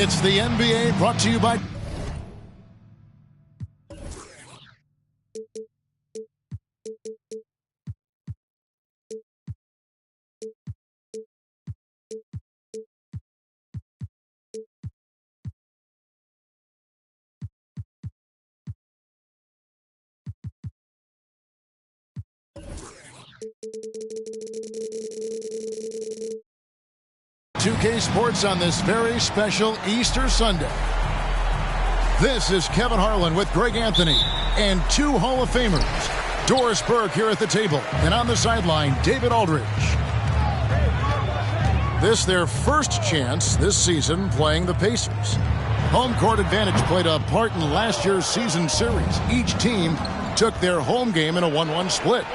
It's the NBA brought to you by... K Sports on this very special Easter Sunday. This is Kevin Harlan with Greg Anthony and two Hall of Famers. Doris Burke here at the table, and on the sideline, David Aldridge. This their first chance this season playing the Pacers. Home court advantage played a part in last year's season series. Each team took their home game in a 1-1 split.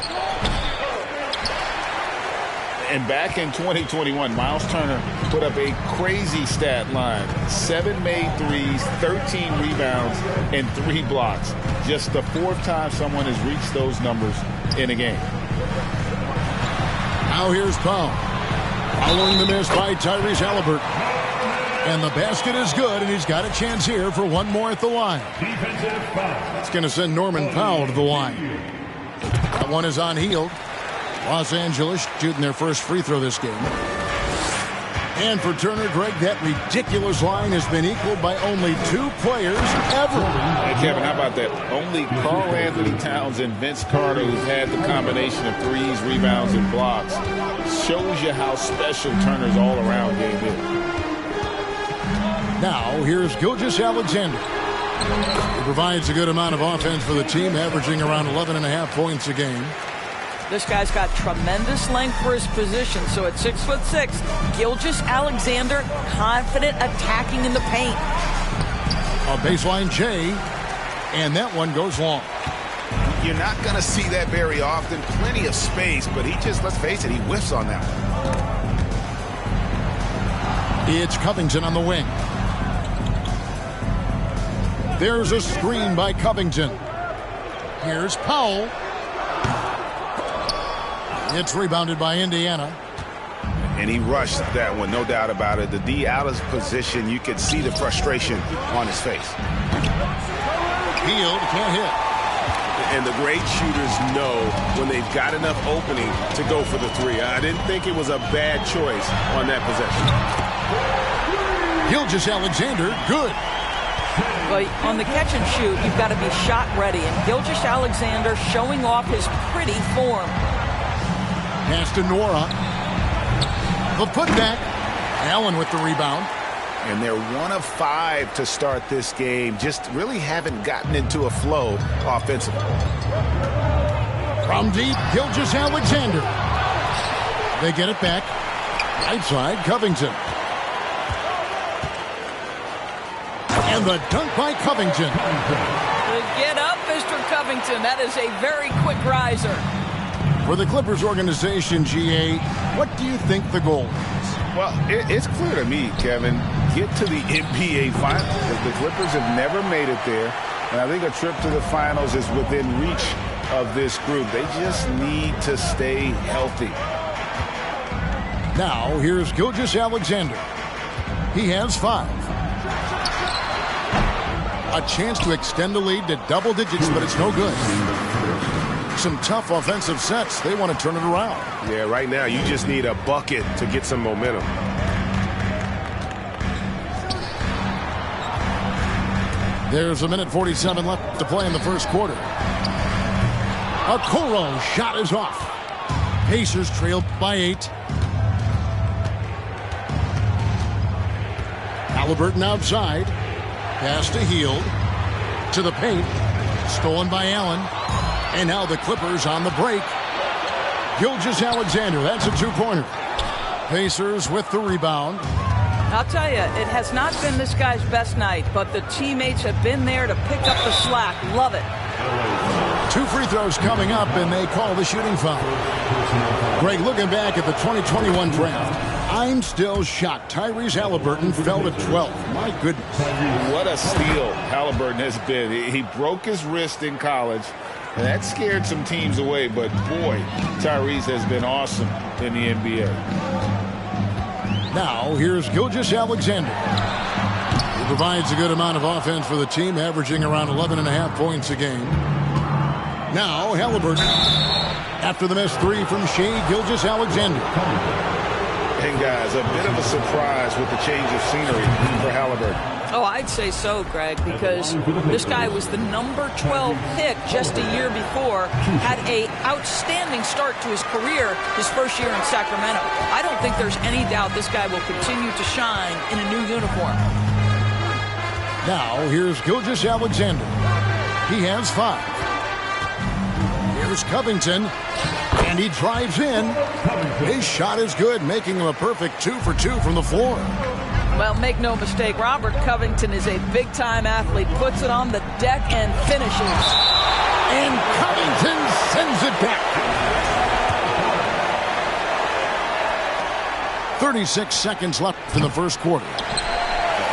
And back in 2021, Miles Turner put up a crazy stat line. 7 made threes, 13 rebounds, and 3 blocks. Just the 4th time someone has reached those numbers in a game. Now here's Powell. Following the miss by Tyrese Halliburton. And the basket is good, and he's got a chance here for one more at the line. It's going to send Norman Powell to the line. That one is on Hield. Los Angeles shooting their first free throw this game. And for Turner, Greg, that ridiculous line has been equaled by only 2 players ever. Hey, Kevin, how about that? Only Karl Anthony Towns and Vince Carter, who've had the combination of threes, rebounds, and blocks. Shows you how special Turner's all-around game is. Now, here's Gilgeous-Alexander. He provides a good amount of offense for the team, averaging around 11.5 points a game. This guy's got tremendous length for his position, so at 6'6", Gilgeous-Alexander confident attacking in the paint. A baseline J, and that one goes long. You're not going to see that very often. Plenty of space, but he just, let's face it, he whiffs on that one. It's Covington on the wing. There's a screen by Covington. Here's Powell. It's rebounded by Indiana. And he rushed that one, no doubt about it. The D out of position, you could see the frustration on his face. Hield can't hit. And the great shooters know when they've got enough opening to go for the 3. I didn't think it was a bad choice on that possession. Gilgeous-Alexander, good. Well, on the catch and shoot, you've got to be shot ready. And Gilgeous-Alexander showing off his pretty form. Pass to Nora. The putback. Allen with the rebound. And they're 1 of 5 to start this game. Just really haven't gotten into a flow offensively. From deep, Gilgeous-Alexander. They get it back. Right side, Covington. And the dunk by Covington. Get up, Mr. Covington. That is a very quick riser. For the Clippers organization, GA, what do you think the goal is? Well, it's clear to me, Kevin, get to the NBA Finals. The Clippers have never made it there, and I think a trip to the Finals is within reach of this group. They just need to stay healthy. Now, here's Gilgeous-Alexander. He has 5. A chance to extend the lead to double digits, but it's no good. Some tough offensive sets. They want to turn it around. Yeah, right now you just need a bucket to get some momentum. There's 1:47 left to play in the first quarter. Okoro shot is off. Pacers trail by 8. Halliburton outside. Pass to Hield. To the paint. Stolen by Allen. And now the Clippers on the break. Gilgeous-Alexander, that's a 2-pointer. Pacers with the rebound. I'll tell you, it has not been this guy's best night, but the teammates have been there to pick up the slack. Love it. 2 free throws coming up, and they call the shooting foul. Greg, looking back at the 2021 draft, I'm still shocked. Tyrese Halliburton fell to 12. My goodness. What a steal Halliburton has been. He broke his wrist in college. And that scared some teams away, but boy, Tyrese has been awesome in the NBA. Now, here's Gilgeous-Alexander. Provides a good amount of offense for the team, averaging around 11.5 points a game. Now, Halliburton. After the missed three from Shea Gilgeous-Alexander. And guys, a bit of a surprise with the change of scenery for Halliburton. Oh, I'd say so, Greg, because this guy was the number 12 pick just a year before, had an outstanding start to his career his first year in Sacramento. I don't think there's any doubt this guy will continue to shine in a new uniform. Now, here's Gilgeous-Alexander. He has 5. Here's Covington, and he drives in. His shot is good, making him a perfect 2 for 2 from the floor. Well, make no mistake, Robert Covington is a big-time athlete. Puts it on the deck and finishes. And Covington sends it back. 36 seconds left in the first quarter.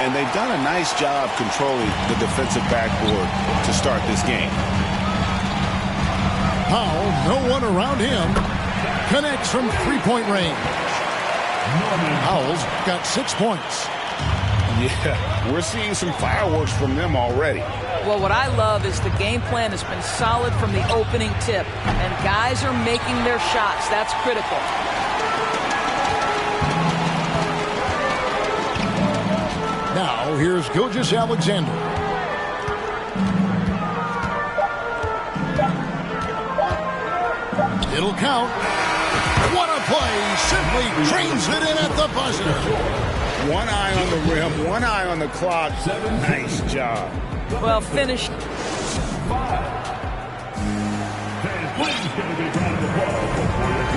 And they've done a nice job controlling the defensive backboard to start this game. Powell, no one around him, connects from three-point range. Powell's got 6 points. Yeah, we're seeing some fireworks from them already. Well, what I love is the game plan has been solid from the opening tip, and guys are making their shots. That's critical. Now, here's Gilgeous-Alexander. It'll count. What a play. Simply trains it in at the buzzer. One eye on the rim, one eye on the clock. Nice job. Well, finished.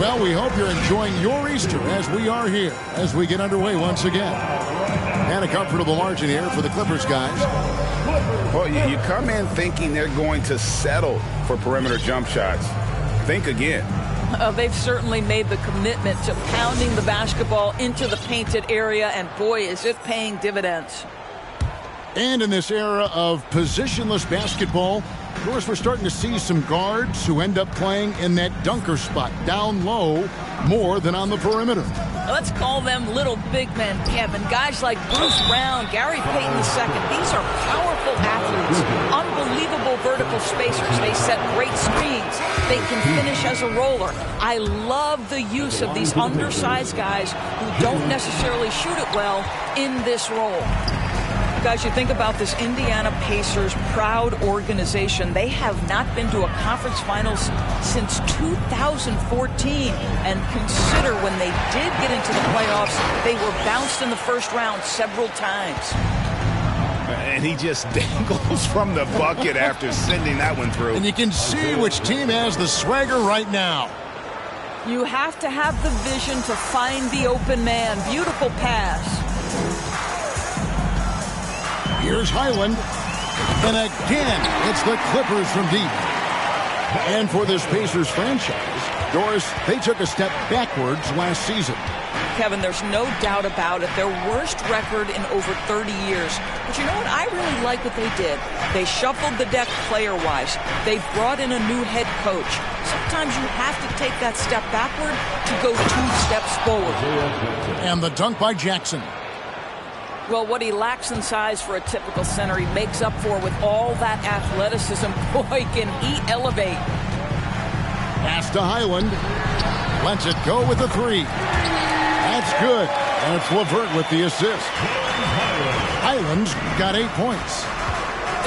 Well, we hope you're enjoying your Easter as we are here as we get underway once again. And a comfortable margin here for the Clippers, guys. Well, you come in thinking they're going to settle for perimeter jump shots. Think again. They've certainly made the commitment to pounding the basketball into the painted area, and boy, is it paying dividends. And in this era of positionless basketball, of course, we're starting to see some guards who end up playing in that dunker spot down low more than on the perimeter. Let's call them little big men, Kevin. Guys like Bruce Brown, Gary Payton II. These are powerful athletes, unbelievable vertical spacers. They set great screens. They can finish as a roller. I love the use of these undersized guys who don't necessarily shoot it well in this role. Guys, you think about this Indiana Pacers proud organization. They have not been to a conference finals since 2014. And consider when they did get into the playoffs, they were bounced in the first round several times. And he just dangles from the bucket after sending that one through. And you can see which team has the swagger right now. You have to have the vision to find the open man. Beautiful pass. Here's Highland. And again, it's the Clippers from deep. And for this Pacers franchise, Doris, they took a step backwards last season. Kevin, there's no doubt about it. Their worst record in over 30 years. But you know what? I really like what they did. They shuffled the deck player-wise. They brought in a new head coach. Sometimes you have to take that step backward to go 2 steps forward. And the dunk by Jackson. Well, what he lacks in size for a typical center, he makes up for with all that athleticism. Boy, can he elevate. Pass to Highland. Lets it go with the 3. That's good. And it's LeVert with the assist. Highland's got 8 points.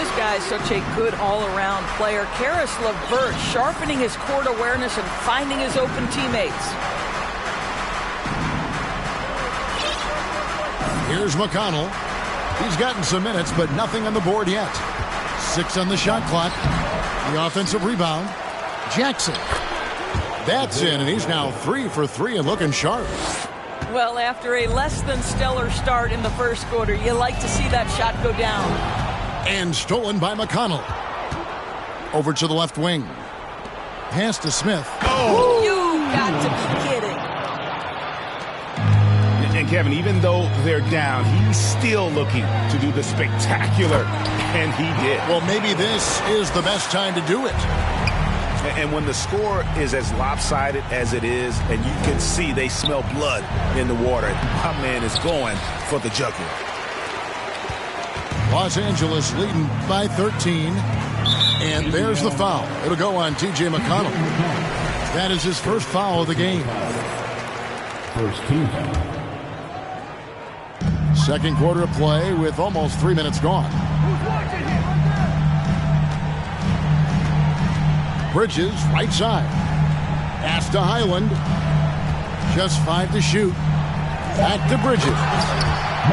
This guy's such a good all-around player. Karis LeVert sharpening his court awareness and finding his open teammates. Here's McConnell. He's gotten some minutes, but nothing on the board yet. 6 on the shot clock. The offensive rebound. Jackson. That's in, and he's now 3 for 3 and looking sharp. Well, after a less than stellar start in the first quarter, you like to see that shot go down. And stolen by McConnell. Over to the left wing. Pass to Smith. Oh! You got to be kidding. And Kevin, even though they're down, he's still looking to do the spectacular, and he did. Well, maybe this is the best time to do it. And when the score is as lopsided as it is, and you can see they smell blood in the water, my man is going for the jugular. Los Angeles leading by 13. And there's the foul. It'll go on T.J. McConnell. That is his first foul of the game. First team. Second quarter of play with almost 3 minutes gone. Bridges, right side. Pass to Highland. Just 5 to shoot. Back to Bridges.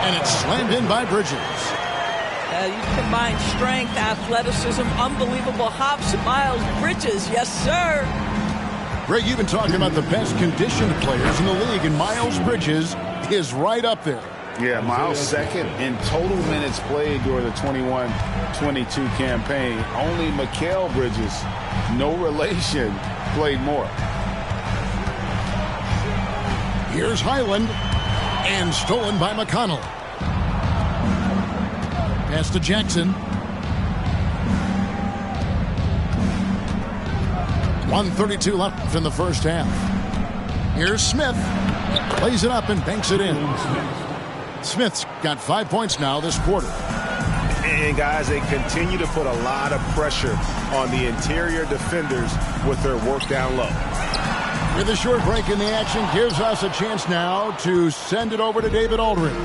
And it's slammed in by Bridges. You combine strength, athleticism, unbelievable hops. Miles Bridges, yes, sir. Greg, you've been talking about the best conditioned players in the league, and Miles Bridges is right up there. Yeah, Miles second in total minutes played during the 21-22 campaign. Only Mikal Bridges, no relation, played more. Here's Highland, and stolen by McConnell. Pass to Jackson. 1:32 left in the first half. Here's Smith. Plays it up and banks it in. Smith's got 5 points now this quarter. And guys, they continue to put a lot of pressure on the interior defenders with their work down low. With a short break in the action, gives us a chance now to send it over to David Aldridge.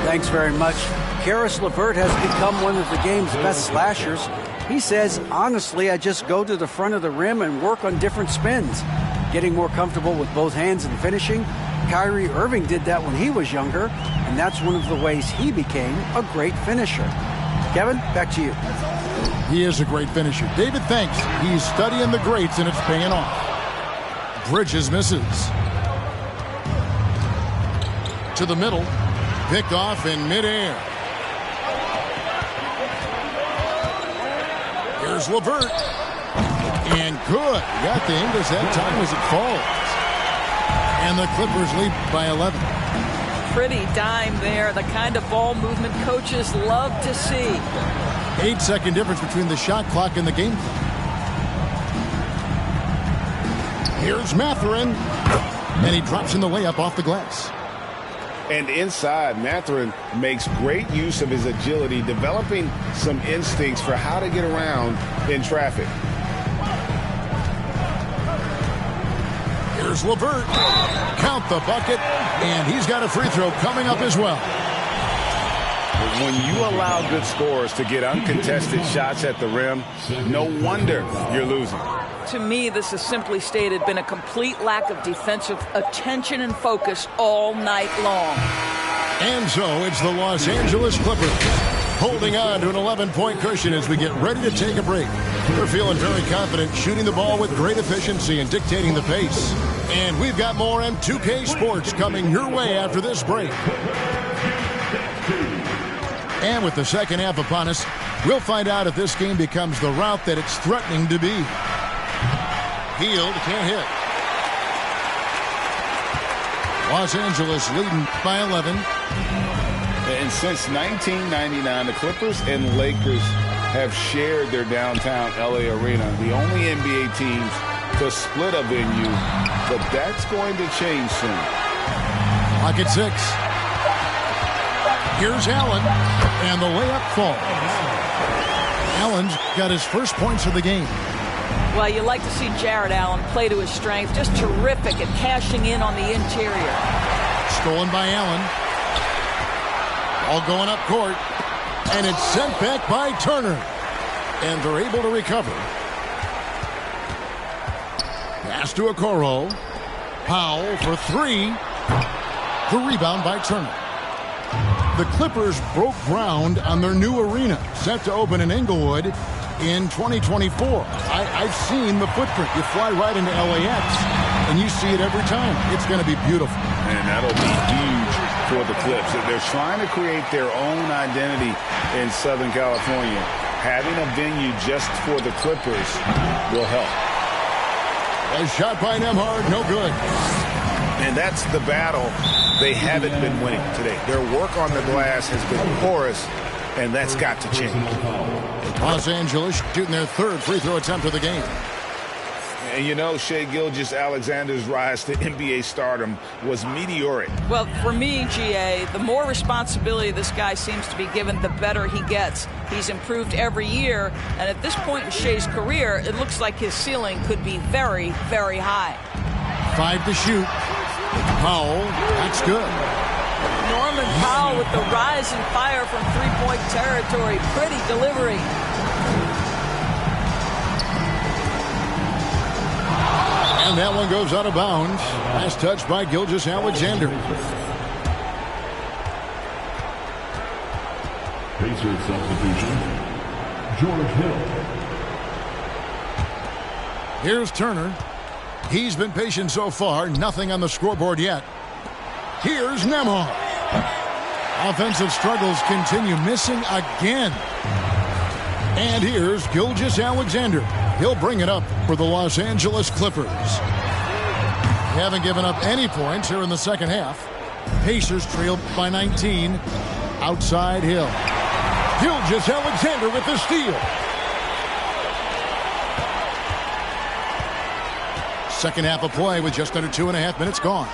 Thanks very much. Karis LeVert has become one of the game's best slashers. He says, honestly, I just go to the front of the rim and work on different spins. Getting more comfortable with both hands and finishing. Kyrie Irving did that when he was younger, and that's one of the ways he became a great finisher. Kevin, back to you. He is a great finisher. David thinks he's studying the greats, and it's paying off. Bridges misses. To the middle. Picked off in midair. Here's LeVert. And good. Got the Ingles that time as it falls. And the Clippers lead by 11. Pretty dime there. The kind of ball movement coaches love to see. 8-second difference between the shot clock and the game clock. Here's Mathurin. And he drops in the layup off the glass. And inside, Mathurin makes great use of his agility, developing some instincts for how to get around in traffic. Here's LeVert. Count the bucket, and he's got a free throw coming up as well. When you allow good scorers to get uncontested shots at the rim, no wonder you're losing. To me, this has simply stated been a complete lack of defensive attention and focus all night long. And so it's the Los Angeles Clippers holding on to an 11-point cushion as we get ready to take a break. They're feeling very confident, shooting the ball with great efficiency and dictating the pace. And we've got more M2K Sports coming your way after this break. And with the second half upon us, we'll find out if this game becomes the route that it's threatening to be. Healed, can't hit. Los Angeles leading by 11. And since 1999, the Clippers and Lakers have shared their downtown LA arena, the only NBA teams to split a venue, but that's going to change soon. Clock at 6. Here's Allen, and the layup falls. Allen's got his first points of the game. Well, you like to see Jared Allen play to his strength. Just terrific at cashing in on the interior. Stolen by Allen. All going up court. And it's sent back by Turner. And they're able to recover. Pass to Okoro. Powell for 3. The rebound by Turner. The Clippers broke ground on their new arena, set to open in Inglewood in 2024. I've seen the footprint. You fly right into LAX, and you see it every time. It's going to be beautiful. And that'll be huge for the Clips. They're trying to create their own identity in Southern California. Having a venue just for the Clippers will help. A shot by Nembhard, no good. And that's the battle they haven't been winning today. Their work on the glass has been porous, and that's got to change. Los Angeles shooting their third free throw attempt of the game. And you know, Shai Gilgeous-Alexander's rise to NBA stardom was meteoric. Well, for me, GA, the more responsibility this guy seems to be given, the better he gets. He's improved every year, and at this point in Shai's career, it looks like his ceiling could be very, very high. 5 to shoot. Powell, that's good. Norman Powell with the rise and fire from three-point territory. Pretty delivery. And that one goes out of bounds. Last touch by Gilgeous-Alexander. Pacers substitution, George Hill. Here's Turner. He's been patient so far. Nothing on the scoreboard yet. Here's Nembhard. Offensive struggles continue, missing again. And here's Gilgeous-Alexander. He'll bring it up for the Los Angeles Clippers. They haven't given up any points here in the second half. Pacers trailed by 19. Outside Hill. Gilgeous-Alexander with the steal. Second half of play with just under 2.5 minutes gone.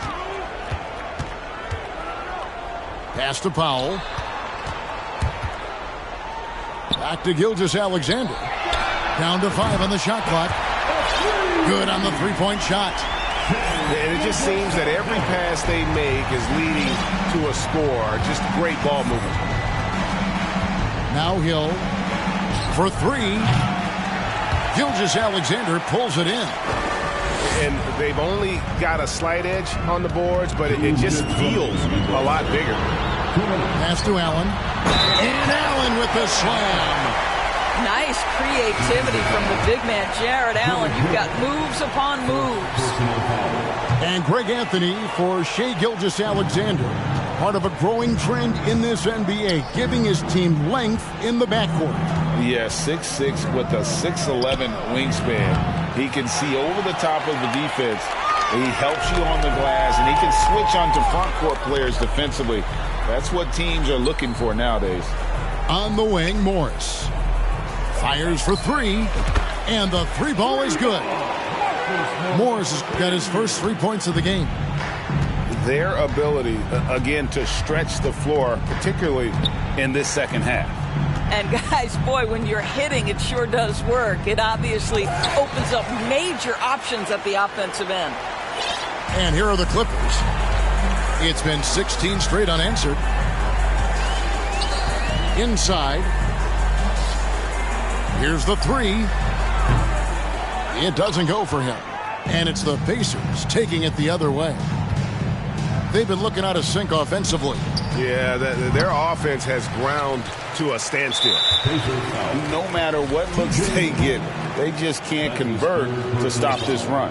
Pass to Powell. Back to Gilgeous-Alexander. Down to 5 on the shot clock. Good on the three-point shot. And it just seems that every pass they make is leading to a score. Just great ball movement. Now Hill for 3. Gilgeous-Alexander pulls it in. And they've only got a slight edge on the boards, but it just feels a lot bigger. Pass to Allen. And Allen with the slam. Nice creativity from the big man, Jared Allen. You've got moves upon moves. And Greg Anthony for Shai Gilgeous-Alexander. Part of a growing trend in this NBA, giving his team length in the backcourt. Yeah, 6'6" with a 6'11" wingspan. He can see over the top of the defense. He helps you on the glass, and he can switch onto front court players defensively. That's what teams are looking for nowadays. On the wing, Morris. Fires for 3, and the 3 ball is good. Morris has got his first 3 points of the game. Their ability, again, to stretch the floor, particularly in this second half. And guys, boy, when you're hitting, it sure does work. It obviously opens up major options at the offensive end. And here are the Clippers. It's been 16 straight unanswered. Inside. Here's the 3. It doesn't go for him. And it's the Pacers taking it the other way. They've been looking out of sync offensively. Yeah, their offense has ground to a standstill. No matter what looks they get, they just can't convert to stop this run.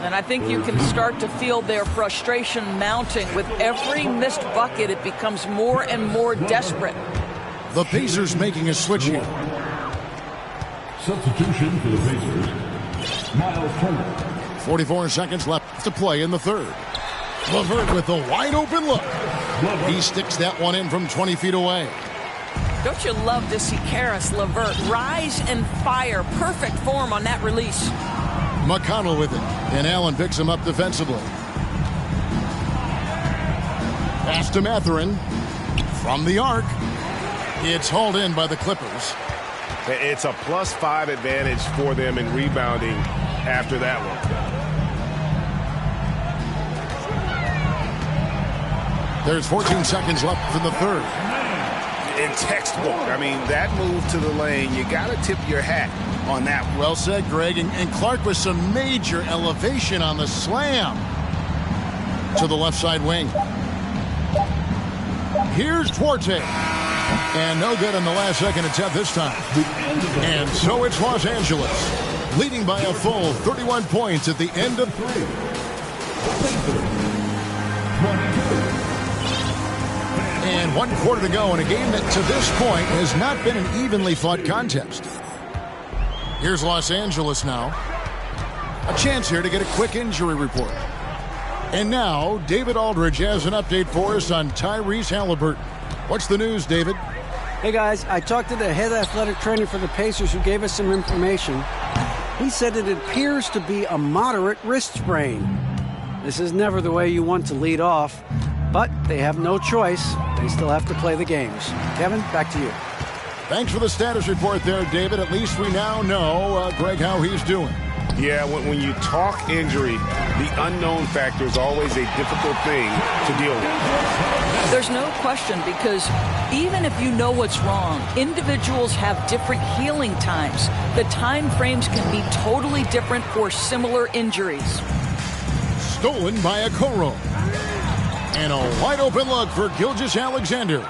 And I think you can start to feel their frustration mounting. With every missed bucket, it becomes more and more desperate. The Pacers making a switch here. Substitution for the Pacers, Miles Turner. 44 seconds left to play in the third. LeVert with a wide open look. He sticks that one in from 20 feet away. Don't you love to see Caris LeVert rise and fire? Perfect form on that release. McConnell with it, and Allen picks him up defensively. Pass to Mathurin from the arc. It's hauled in by the Clippers. It's a +5 advantage for them in rebounding after that one. There's 14 seconds left in the third. In textbook, I mean, that move to the lane, you got to tip your hat on that one. Well said, Greg. And Clark with some major elevation on the slam to the left side wing. Here's Duarte. And no good on the last second attempt this time. And so it's Los Angeles, leading by a full 31 points at the end of 3. And 1 quarter to go in a game that to this point has not been an evenly fought contest. Here's Los Angeles now. A chance here to get a quick injury report. And now, David Aldridge has an update for us on Tyrese Halliburton. What's the news, David? Hey, guys, I talked to the head athletic trainer for the Pacers who gave us some information. He said it appears to be a moderate wrist sprain. This is never the way you want to lead off, but they have no choice. They still have to play the games. Kevin, back to you. Thanks for the status report there, David. At least we now know, Greg, how he's doing. Yeah, when you talk injury, the unknown factor is always a difficult thing to deal with. There's no question, because even if you know what's wrong, individuals have different healing times. The time frames can be totally different for similar injuries. Stolen by a Okoro. And a wide open look for Gilgeous-Alexander.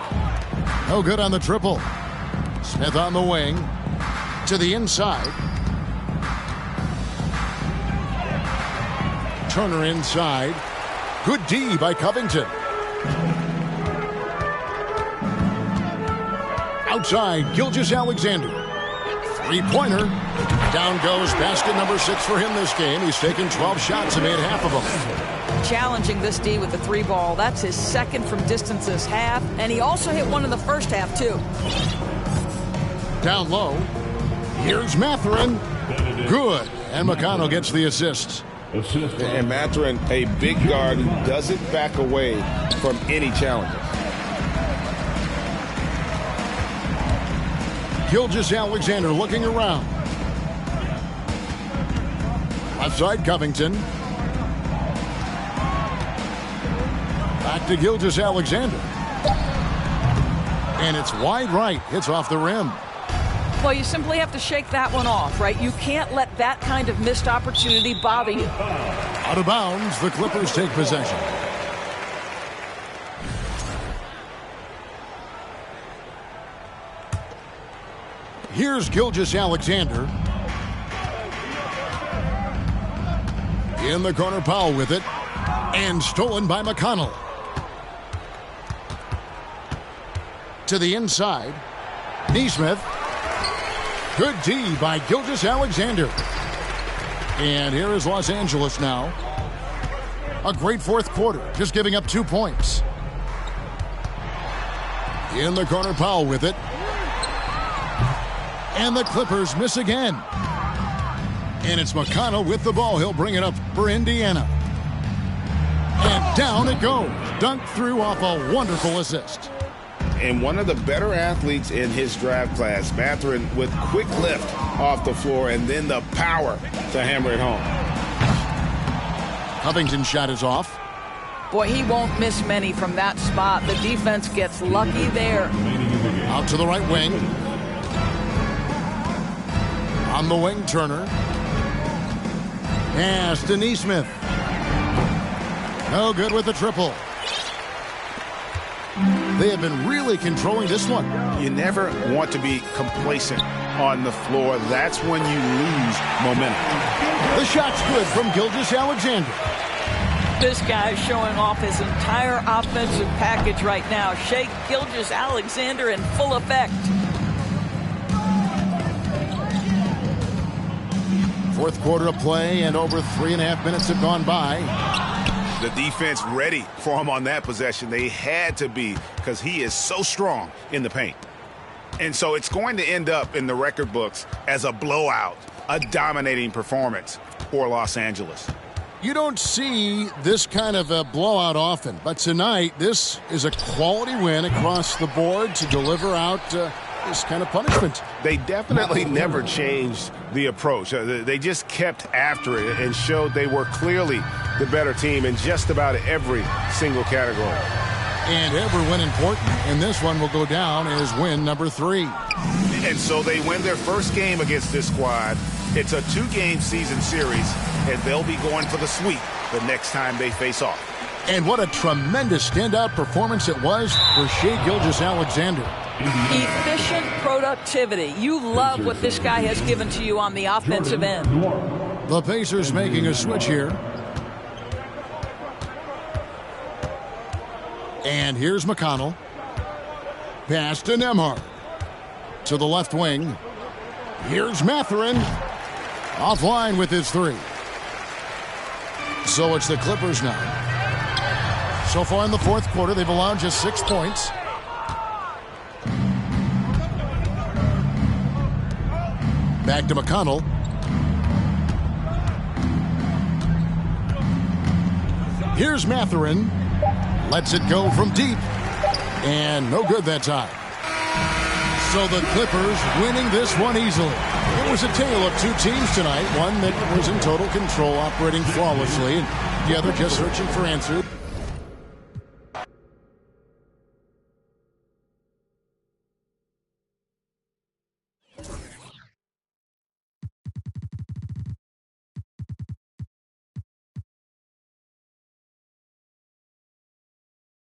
No good on the triple. Smith on the wing. To the inside. Turner inside. Good D by Covington. Outside, Gilgeous-Alexander. Three-pointer. Down goes basket number 6 for him this game. He's taken 12 shots and made half of them. Challenging this D with the 3-ball. That's his second from distance this half. And he also hit one in the first half, too. Down low. Here's Mathurin. Good. And McConnell gets the assists. And Mathurin, a big guard who doesn't back away from any challenger. Gilgeous-Alexander looking around. Left side, Covington. Back to Gilgeous-Alexander. And it's wide right. Hits off the rim. Well, you simply have to shake that one off, right? You can't let that kind of missed opportunity bother you. Out of bounds, the Clippers take possession. Here's Gilgeous-Alexander. In the corner, Powell with it. And stolen by McConnell. To the inside. Nesmith. Good D by Gilgeous-Alexander. And here is Los Angeles now. A great fourth quarter, just giving up 2 points. In the corner, Powell with it. And the Clippers miss again. And it's McConnell with the ball. He'll bring it up for Indiana. And down it goes. Dunked through off a wonderful assist. And one of the better athletes in his draft class, Mathurin, with quick lift off the floor and then the power to hammer it home. Covington's shot is off. Boy, he won't miss many from that spot. The defense gets lucky there. Out to the right wing. On the wing, Turner. Pass to Nesmith. No good with the triple. They have been really controlling this one. You never want to be complacent on the floor. That's when you lose momentum. The shot's good from Gilgeous-Alexander. This guy's showing off his entire offensive package right now. Shake Gilgeous-Alexander in full effect. Fourth quarter of play, and over 3.5 minutes have gone by. The defense ready for him on that possession. They had to be, because he is so strong in the paint. And so it's going to end up in the record books as a blowout, a dominating performance for Los Angeles. You don't see this kind of a blowout often, but tonight this is a quality win across the board to deliver out this kind of punishment. They definitely never changed the approach. They just kept after it and showed they were clearly the better team in just about every single category. And every win important, and this one will go down as win number 3. And so they win their first game against this squad. It's a 2-game season series, and they'll be going for the sweep the next time they face off. And what a tremendous standout performance it was for Shai Gilgeous-Alexander. Efficient productivity. You love what this guy has given to you on the offensive end. The Pacers making a switch here. And here's McConnell. Pass to Nembhard. To the left wing. Here's Mathurin. Offline with his 3. So it's the Clippers now. So far in the fourth quarter, they've allowed just 6 points. Back to McConnell. Here's Mathurin. Lets it go from deep. And no good that time. So the Clippers winning this one easily. It was a tale of two teams tonight. One that was in total control, operating flawlessly, and the other just searching for answers.